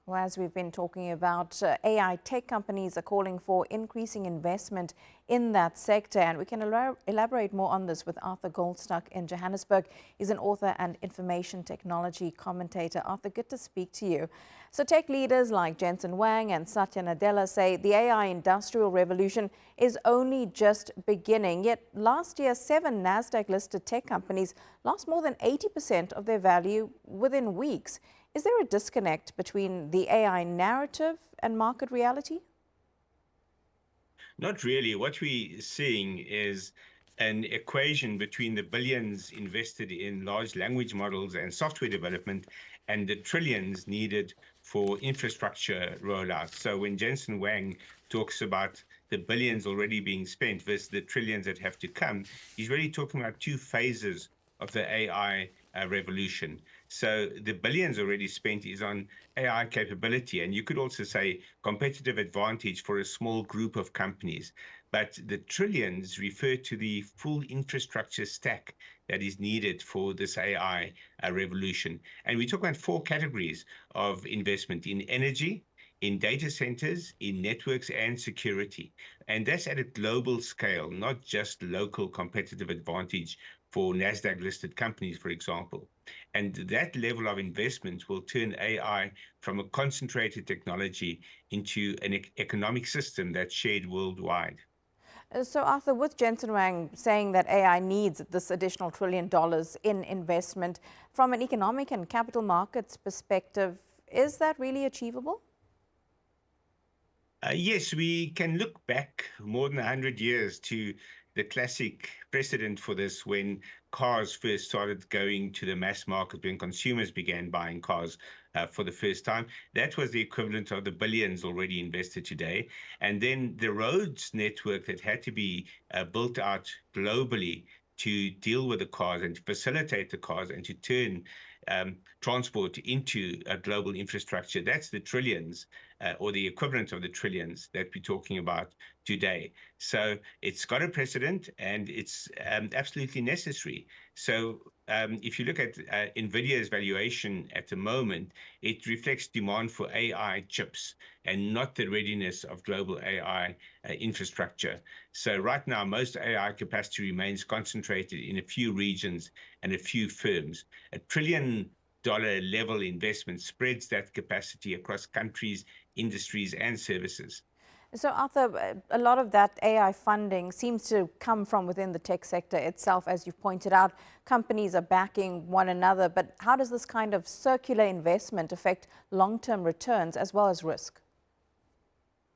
Well, as we've been talking about, AI tech companies are calling for increasing investment in that sector. And we can elaborate more on this with Arthur Goldstuck in Johannesburg. He's an author and information technology commentator. Arthur, good to speak to you. So tech leaders like Jensen Huang and Satya Nadella say the AI industrial revolution is only just beginning. Yet last year, 7 NASDAQ-listed tech companies lost more than 80% of their value within weeks. Is there a disconnect between the AI narrative and market reality? Not really. What we're seeing is an equation between the billions invested in large language models and software development and the trillions needed for infrastructure rollout. So when Jensen Huang talks about the billions already being spent versus the trillions that have to come, he's really talking about 2 phases of the AI revolution. So the billions already spent is on AI capability, and you could also say competitive advantage for a small group of companies. But the trillions refer to the full infrastructure stack that is needed for this AI revolution. And we talk about 4 categories of investment: in energy, in data centers, in networks, and security. And that's at a global scale, not just local competitive advantage for NASDAQ-listed companies, for example. And that level of investment will turn AI from a concentrated technology into an economic system that's shared worldwide. So, Arthur, with Jensen Huang saying that AI needs this additional $1 trillion in investment, from an economic and capital markets perspective, is that really achievable? Yes, we can look back more than 100 years to the classic precedent for this when cars first started going to the mass market, when consumers began buying cars for the first time. That was the equivalent of the billions already invested today. And then the roads network that had to be built out globally to deal with the cars and to facilitate the cars and to turn transport into a global infrastructure. That's the trillions, or the equivalent of the trillions that we're talking about today. So it's got a precedent, and it's absolutely necessary. So if you look at NVIDIA's valuation at the moment, it reflects demand for AI chips and not the readiness of global AI infrastructure. So right now, most AI capacity remains concentrated in a few regions and a few firms. $1 trillion level investment spreads that capacity across countries, industries, and services. So, Arthur, a lot of that AI funding seems to come from within the tech sector itself. As you've pointed out, companies are backing one another. But how does this kind of circular investment affect long-term returns as well as risk?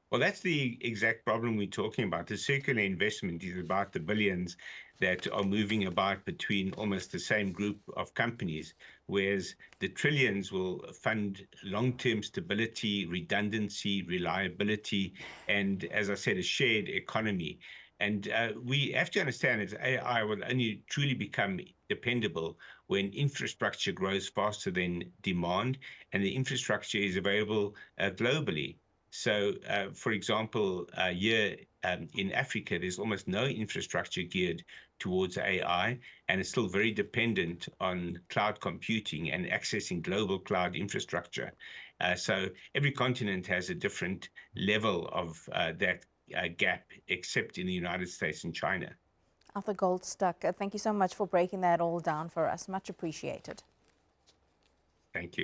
Well, that's the exact problem we're talking about. The circular investment is about the billions that are moving about between almost the same group of companies, whereas the trillions will fund long-term stability, redundancy, reliability, and, as I said, a shared economy. And we have to understand that AI will only truly become dependable when infrastructure grows faster than demand, and the infrastructure is available globally. So, for example, here in Africa, there's almost no infrastructure geared towards AI, and it's still very dependent on cloud computing and accessing global cloud infrastructure. So every continent has a different level of that gap, except in the United States and China. Arthur Goldstuck, thank you so much for breaking that all down for us. Much appreciated. Thank you.